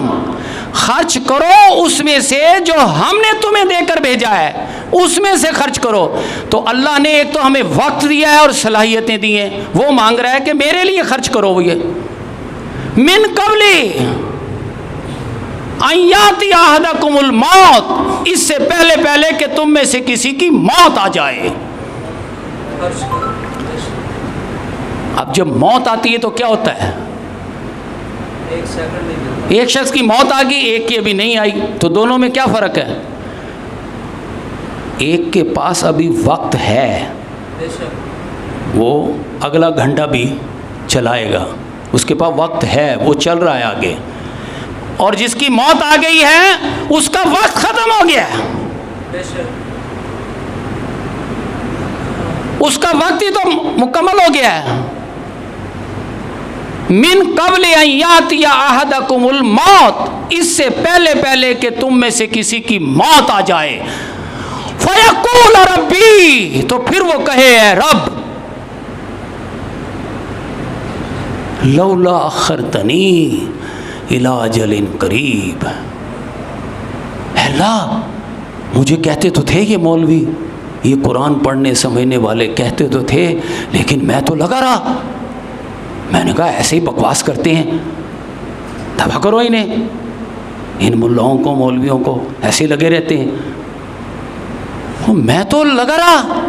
خرچ کرو اس میں سے جو ہم نے تمہیں دے کر بھیجا ہے، اس میں سے خرچ کرو. تو اللہ نے ایک تو ہمیں وقت دیا ہے اور صلاحیتیں دی ہیں، وہ مانگ رہا ہے کہ میرے لیے خرچ کرو. وہ یہ من قبل ان یاتی احدکم الموت، اس سے پہلے پہلے کہ تم میں سے کسی کی موت آ جائے. خرچ کرو. بے شک. اب جب موت آتی ہے تو کیا ہوتا ہے؟ ایک سیکنڈ نہیں ملتا. ایک شخص کی موت آ گئی، ایک کی ابھی نہیں آئی، تو دونوں میں کیا فرق ہے؟ ایک کے پاس ابھی وقت ہے، بے شک. وہ اگلا گھنٹہ بھی چلائے گا، اس کے پاس وقت ہے، وہ چل رہا ہے آگے. اور جس کی موت آ گئی ہے اس کا وقت ختم ہو گیا ہے، بے شک. اس کا وقت ہی تو مکمل ہو گیا ہے. من قبل ان یاتی احدکم الموت، اس سے پہلے پہلے کہ تم میں سے کسی کی موت آ جائے. فیقول ربی، تو پھر وہ کہے اے رب لولا اخرتنی الی اجل قریب، اے اللہ مجھے کہتے تو تھے یہ مولوی، یہ قرآن پڑھنے سمجھنے والے کہتے تو تھے، لیکن میں تو لگا رہا. میں نے کہا ایسے ہی بکواس کرتے ہیں، دبا کرو انہیں، ان ملاؤں کو مولویوں کو ایسے لگے رہتے ہیں. میں تو لگا رہا.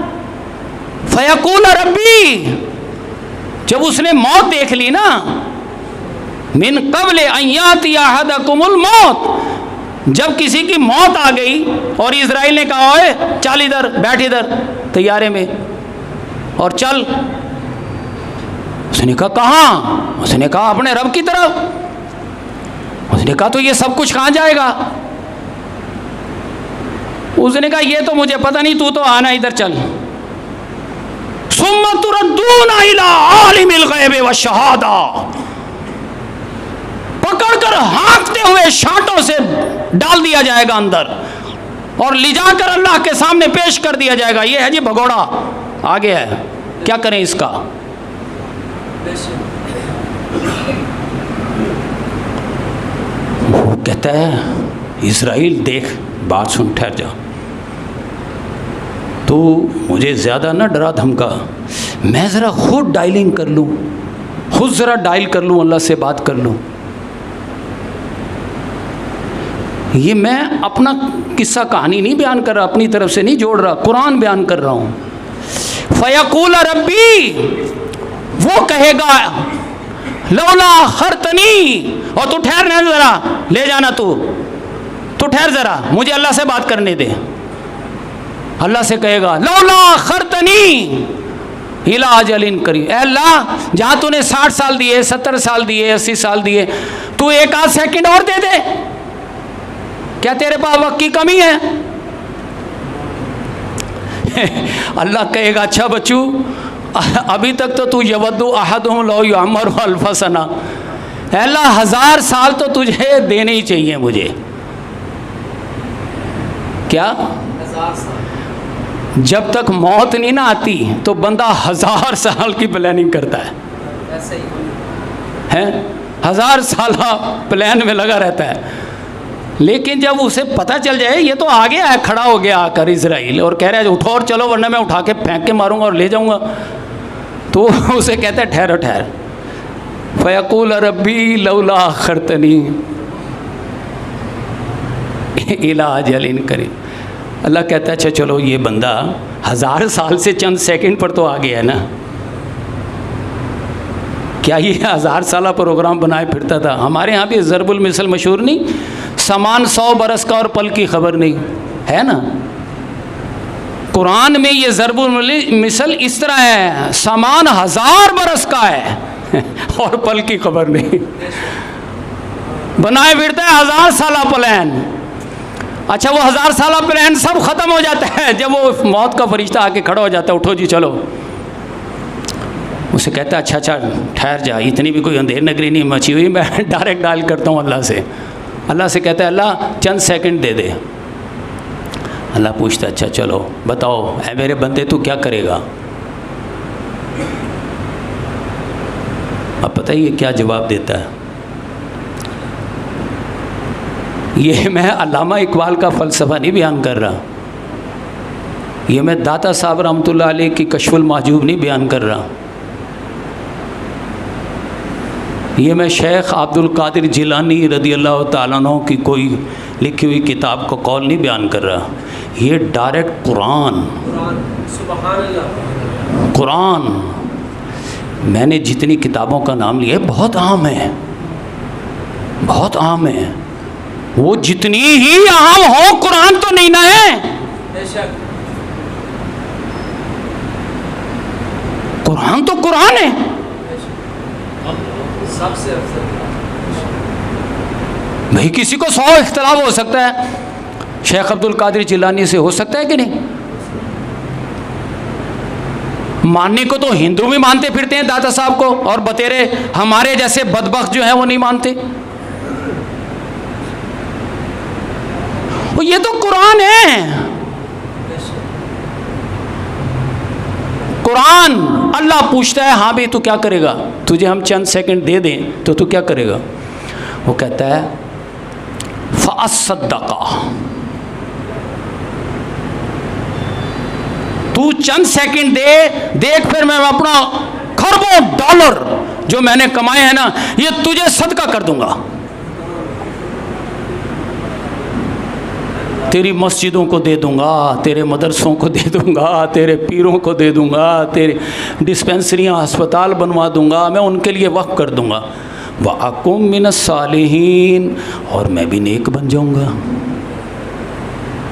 فیقول ربی، جب اس نے موت دیکھ لی نا، من قبل ان یاتی احدکم الموت، جب کسی کی موت آ گئی اور اسرائیل نے کہا اوے چل ادھر، بیٹھ ادھر طیارے میں اور چل. اس نے کہا کہاں؟ اس نے کہا اپنے رب کی طرف. اس نے کہا تو یہ سب کچھ کہاں جائے گا؟ اس نے کہا یہ تو مجھے پتہ نہیں، تو آنا ادھر چل. ثم تردون الی عالم الغیب والشہادہ، پکڑ کر ہانکتے ہوئے شانٹوں سے ڈال دیا جائے گا اندر اور لے جا کر اللہ کے سامنے پیش کر دیا جائے گا. یہ ہے جی بھگوڑا آ گیا ہے، کیا کریں اس کا؟ بے شک. وہ کہتا ہے اسرائیل دیکھ، بات سن، ٹھہر جا، تو مجھے زیادہ نہ ڈرا دھمکا، میں ذرا خود ڈائلنگ کر لوں، خود ذرا ڈائل کر لوں، اللہ سے بات کر لوں. یہ میں اپنا قصہ کہانی نہیں بیان کر رہا، اپنی طرف سے نہیں جوڑ رہا، قرآن بیان کر رہا ہوں. فیقول ربی، وہ کہے گا لولا اخرتنی، اور تو ٹھہر نا ذرا، لے جانا تو ٹھہر ذرا، مجھے اللہ سے بات کرنے دے. اللہ سے کہے گا لولا اخرتنی الی اجل قریب، اے اللہ جہاں تو نے 60 سال دیے، 70 سال دیے، 80 سال دیے، تو ایک آدھ سیکنڈ اور دے دے. کیا تیرے پاس وقت کی کمی ہے؟ اللہ کہے گا اچھا بچو ابھی تک تو یود احدہم لو یعمر الف سنہ، اے اللہ 1000 سال تو تجھے دینے ہی چاہیے مجھے. کیا 1000 سال جب تک موت نہیں نہ آتی تو بندہ 1000 سال کی پلاننگ کرتا ہے، ایسے ہی ہیں 1000 سالہ پلان میں لگا رہتا ہے. لیکن جب اسے پتہ چل جائے یہ تو آ گیا ہے، کھڑا ہو گیا آ کر اسرائیل اور کہہ رہا ہے اٹھو اور چلو ورنہ میں اٹھا کے پھینک کے ماروں گا اور لے جاؤں گا، تو اسے کہتا ہے ٹھہرو ٹھہر. فیقول ربی لولا اخرتنی الی اجل قریب. اللہ کہتا ہے اچھا چلو یہ بندہ 1000 سال سے چند سیکنڈ پر تو آ گیا ہے نا، کیا یہ 1000 سالہ پروگرام بنائے پھرتا تھا؟ ہمارے ہاں بھی ضرب المثل مشہور نہیں، سامان 100 برس کا اور پل کی خبر نہیں ہے نا. قرآن میں یہ ضرب المثل اس طرح ہے، سامان 1000 برس کا ہے اور پل کی خبر نہیں، بنائے پھرتا ہے 1000 سالہ پلان. اچھا وہ 1000 سالہ پلان سب ختم ہو جاتا ہے جب وہ موت کا فرشتہ آ کے کھڑا ہو جاتا ہے، اٹھو جی چلو. اسے کہتا ہے اچھا ٹھہر جا، اتنی بھی کوئی اندھیر نگری نہیں مچی ہوئی، میں ڈائریکٹ ڈائل کرتا ہوں اللہ سے. اللہ سے کہتا ہے اللہ چند سیکنڈ دے دے. اللہ پوچھتا ہے اچھا چلو بتاؤ اے میرے بندے تو کیا کرے گا؟ اب پتہ ہی کیا جواب دیتا ہے. یہ میں علامہ اقبال کا فلسفہ نہیں بیان کر رہا، یہ میں داتا صاحب رحمۃ اللہ علیہ کی کشف المحجوب نہیں بیان کر رہا، یہ میں شیخ عبد القادر جیلانی رضی اللہ تعالیٰ عنہ کی کوئی لکھی ہوئی کتاب کو قول نہیں بیان کر رہا. یہ ڈائریکٹ قرآن سبحان اللہ. قرآن میں نے جتنی کتابوں کا نام لیا ہے بہت عام ہے، بہت عام ہے. وہ جتنی ہی عام ہو قرآن تو نہیں نہ ہے. بے شک قرآن تو قرآن ہے. سب سے افضل. بھئی کسی کو 100 اختلاف ہو سکتا ہے، شیخ عبد القادر جیلانی سے ہو سکتا ہے کہ نہیں؟ ماننے کو تو ہندو بھی مانتے پھرتے ہیں داتا صاحب کو، اور بتیرے ہمارے جیسے بدبخت جو ہیں وہ نہیں مانتے. یہ تو قرآن ہے. قرآن اللہ پوچھتا ہے ہاں بھی تو کیا کرے گا؟ تجھے ہم چند سیکنڈ دے دیں تو کیا کرے گا؟ وہ کہتا ہے فَأَصَّدَّقَ، تو چند سیکنڈ دے، دیکھ پھر میں اپنا کھربوں ڈالر جو میں نے کمائے ہیں نا یہ تجھے صدقہ کر دوں گا. تیری مسجدوں کو دے دوں گا، تیرے مدرسوں کو دے دوں گا، تیرے پیروں کو دے دوں گا، تیرے ڈسپینسریاں ہسپتال بنوا دوں گا، میں ان کے لیے وقف کر دوں گا. وَأَكُن مِّنَ الصَّالِحِينَ، اور میں بھی نیک بن جاؤں گا.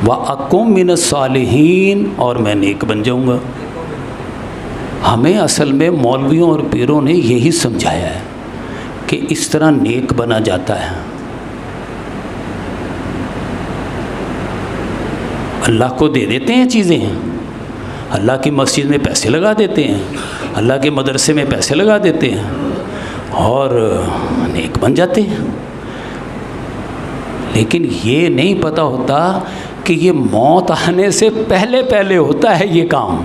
وَأَكُن مِّنَ الصَّالِحِينَ، اور میں نیک بن جاؤں گا. ہمیں اصل میں مولویوں اور پیروں نے یہی سمجھایا ہے کہ اس طرح نیک بنا جاتا ہے. اللہ کو دے دیتے ہیں چیزیں، اللہ کی مسجد میں پیسے لگا دیتے ہیں، اللہ کے مدرسے میں پیسے لگا دیتے ہیں اور نیک بن جاتے ہیں. لیکن یہ نہیں پتہ ہوتا کہ یہ موت آنے سے پہلے پہلے ہوتا ہے یہ کام.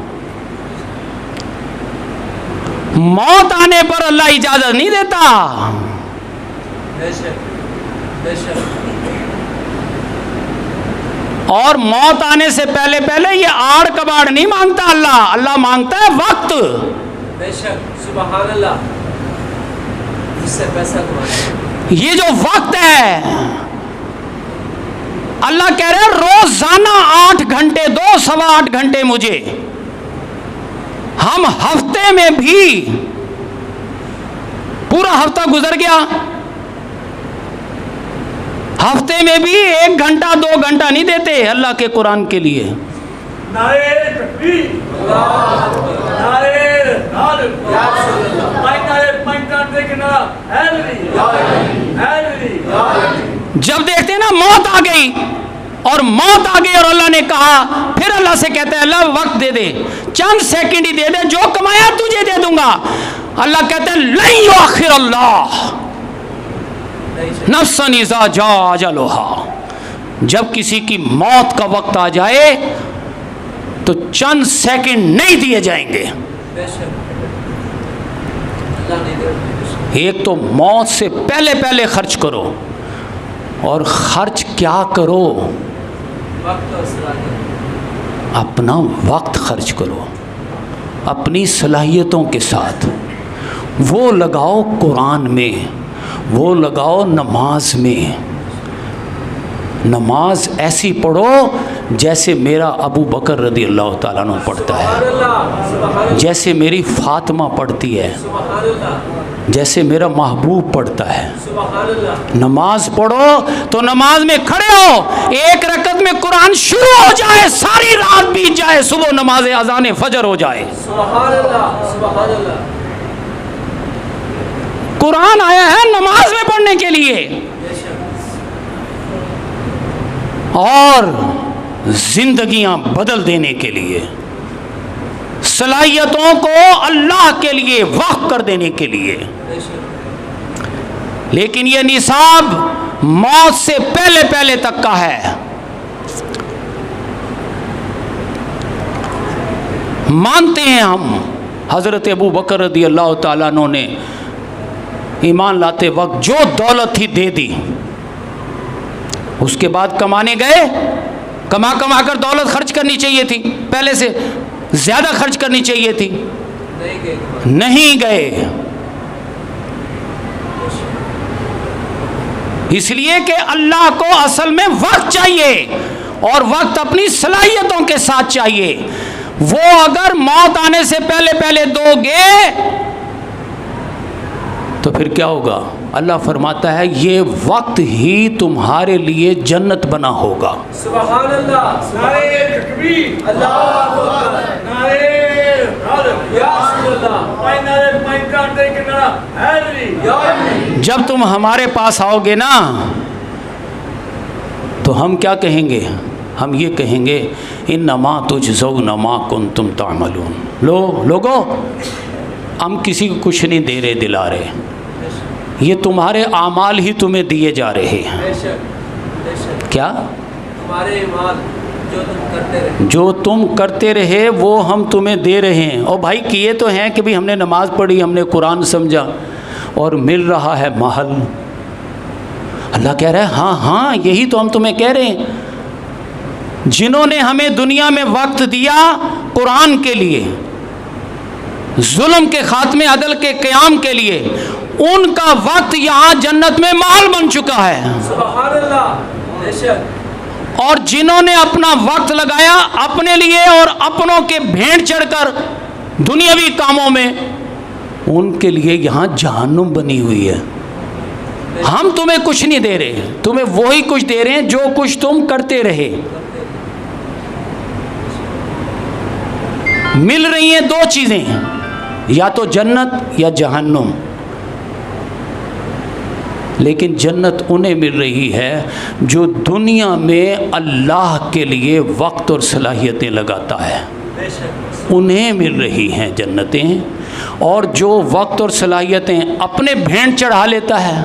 موت آنے پر اللہ اجازت نہیں دیتا. بے شک بے شک. اور موت آنے سے پہلے پہلے یہ آڑ کباڑ نہیں مانگتا اللہ، اللہ مانگتا ہے وقت. بے شک سبحان اللہ. اس سے پیسہ کمانا، یہ جو وقت ہے اللہ کہہ رہے ہیں روزانہ 8 گھنٹے دو، 8.25 گھنٹے مجھے. ہم ہفتے میں بھی پورا ہفتہ گزر گیا، ہفتے میں بھی 1 گھنٹہ 2 گھنٹہ نہیں دیتے اللہ کے قرآن کے لیے. نعرے تکبیر، نعرے رسالت، نعرے پنجتن دیکھنا، جب دیکھتے ہیں نا موت آ گئی اور موت آ گئی اور اللہ نے کہا، پھر اللہ سے کہتے ہیں اللہ وقت دے دے، چند سیکنڈ ہی دے دے، جو کمایا تجھے دے دوں گا۔ اللہ کہتے ہیں لن یؤخر اللہ نفسا اذا جاء اجلها، جب کسی کی موت کا وقت آ جائے تو چند سیکنڈ نہیں دیے جائیں گے۔ بے شک اللہ نہیں دے۔ ایک تو موت سے پہلے پہلے خرچ کرو، اور خرچ کیا کرو؟ وقت اور صلاحیت، اپنا وقت خرچ کرو اپنی صلاحیتوں کے ساتھ، وہ لگاؤ قرآن میں، وہ لگاؤ نماز میں۔ نماز ایسی پڑھو جیسے میرا ابو بکر رضی اللہ تعالیٰ عنہ پڑھتا ہے، سبحان اللہ، سبحان اللہ، جیسے میری فاطمہ پڑھتی ہے، سبحان اللہ، جیسے میرا محبوب پڑھتا ہے۔ سبحان اللہ، نماز پڑھو تو نماز میں کھڑے ہو، ایک رکعت میں قرآن شروع ہو جائے، ساری رات بیت جائے، صبح نماز اذان فجر ہو جائے۔ سبحان اللہ، سبحان اللہ، قرآن آیا ہے نماز میں پڑھنے کے لیے، بے شک اور زندگیاں بدل دینے کے لیے، صلاحیتوں کو اللہ کے لیے وقف کر دینے کے لیے۔ بے شک لیکن یہ نصاب موت سے پہلے پہلے تک کا ہے۔ مانتے ہیں ہم حضرت ابو بکر رضی اللہ تعالیٰ عنہ نے ایمان لاتے وقت جو دولت تھی دے دی، اس کے بعد کمانے گئے، کما کما کر دولت خرچ کرنی چاہیے تھی، پہلے سے زیادہ خرچ کرنی چاہیے تھی، نہیں گئے، نہیں گئے، اس لیے کہ اللہ کو اصل میں وقت چاہیے، اور وقت اپنی صلاحیتوں کے ساتھ چاہیے۔ وہ اگر موت آنے سے پہلے پہلے دو گے تو پھر کیا ہوگا؟ اللہ فرماتا ہے یہ وقت ہی تمہارے لیے جنت بنا ہوگا۔ سبحان اللہ، نعرے تکبیر، اللہ اکبر، نعرے رسالت، یا رسول اللہ، پائیں نعرے پائیں کانٹے کے نعرہ حیدری، یا علی، جب تم ہمارے پاس آؤ گے نا تو ہم کیا کہیں گے؟ ہم یہ کہیں گے انما تجزون ما کنتم تعملون۔ لوگو ہم کسی کو کچھ نہیں دے رہے دلا رہے، یہ تمہارے اعمال ہی تمہیں دیے جا رہے ہیں۔ بے شک، بے شک، کیا؟ تمہارے ایمان جو تم کرتے رہے، جو تم کرتے رہے وہ ہم تمہیں دے رہے ہیں۔ اور بھائی کیے تو ہیں کہ بھی ہم نے نماز پڑھی، ہم نے قرآن سمجھا، اور مل رہا ہے محل۔ اللہ کہہ رہا ہے ہاں ہاں یہی تو ہم تمہیں کہہ رہے ہیں۔ جنہوں نے ہمیں دنیا میں وقت دیا قرآن کے لیے، ظلم کے خاتمے، عدل کے قیام کے لیے، ان کا وقت یہاں جنت میں محل بن چکا ہے۔ سبحان اللہ، بے شک، اور جنہوں نے اپنا وقت لگایا اپنے لیے اور اپنوں کے بھیڑ چڑھ کر دنیاوی کاموں میں، ان کے لیے یہاں جہنم بنی ہوئی ہے۔ ہم تمہیں کچھ نہیں دے رہے، تمہیں وہی کچھ دے رہے ہیں جو کچھ تم کرتے رہے۔ مل رہی ہیں دو چیزیں، یا تو جنت یا جہنم، لیکن جنت انہیں مل رہی ہے جو دنیا میں اللہ کے لیے وقت اور صلاحیتیں لگاتا ہے، بے شک، انہیں مل رہی ہیں جنتیں۔ اور جو وقت اور صلاحیتیں اپنے بھیڑ چڑھا لیتا ہے،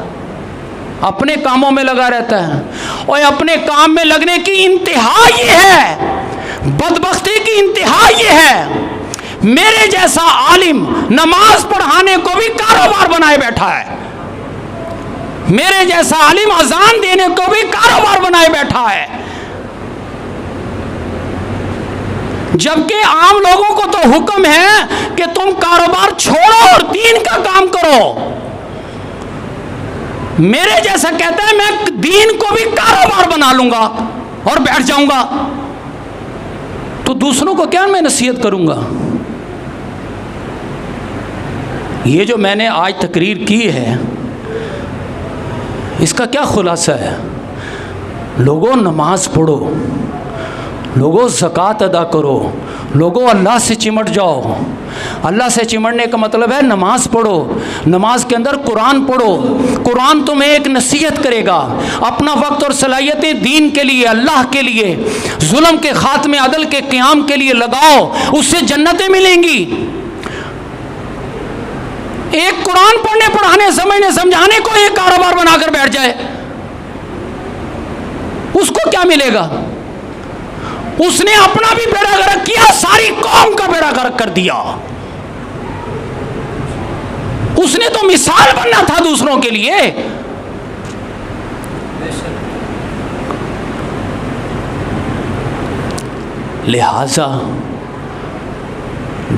اپنے کاموں میں لگا رہتا ہے، اور اپنے کام میں لگنے کی انتہا یہ ہے، بدبختی کی انتہا یہ ہے، میرے جیسا عالم نماز پڑھانے کو بھی کاروبار بنائے بیٹھا ہے، میرے جیسا عالم اذان دینے کو بھی کاروبار بنائے بیٹھا ہے، جبکہ عام لوگوں کو تو حکم ہے کہ تم کاروبار چھوڑو اور دین کا کام کرو۔ میرے جیسا کہتا ہے میں دین کو بھی کاروبار بنا لوں گا اور بیٹھ جاؤں گا، تو دوسروں کو کیا میں نصیحت کروں گا؟ یہ جو میں نے آج تقریر کی ہے اس کا کیا خلاصہ ہے؟ لوگوں نماز پڑھو، لوگوں زکوٰۃ ادا کرو، لوگوں اللہ سے چمٹ جاؤ۔ اللہ سے چمٹنے کا مطلب ہے نماز پڑھو، نماز کے اندر قرآن پڑھو، قرآن تمہیں ایک نصیحت کرے گا، اپنا وقت اور صلاحیتیں دین کے لیے، اللہ کے لیے، ظلم کے خاتمے، عدل کے قیام کے لیے لگاؤ، اس سے جنتیں ملیں گی۔ ایک قرآن پڑھنے پڑھانے سمجھنے سمجھانے کو ایک کاروبار بنا کر بیٹھ جائے، اس کو کیا ملے گا؟ اس نے اپنا بھی بیڑا غرق کیا، ساری قوم کا بیڑا غرق کر دیا۔ اس نے تو مثال بننا تھا دوسروں کے لیے۔ لہذا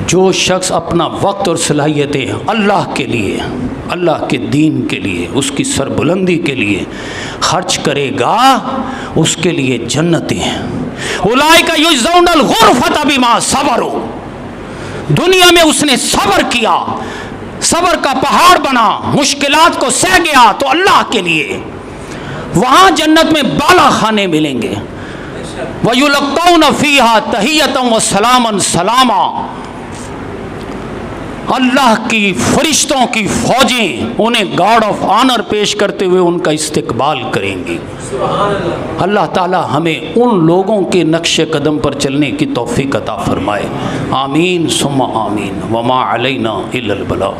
جو شخص اپنا وقت اور صلاحیتیں اللہ کے لیے، اللہ کے دین کے لیے، اس کی سربلندی کے لیے خرچ کرے گا، اس کے لیے جنتیں ہیں۔ اولئک یجزون الغرفۃ بما صبروا، دنیا میں اس نے صبر کیا، صبر کا پہاڑ بنا، مشکلات کو سہ گیا تو اللہ کے لیے، وہاں جنت میں بالا خانے ملیں گے۔ وَيُلَقَّوْنَ فِيهَا تَحِيَّةً وَسَلَامًا سَلَامًا، اللہ کی فرشتوں کی فوجیں انہیں گارڈ آف آنر پیش کرتے ہوئے ان کا استقبال کریں گی۔ اللہ تعالی ہمیں ان لوگوں کے نقش قدم پر چلنے کی توفیق عطا فرمائے، آمین ثم آمین، وما علینا الا البلاغ۔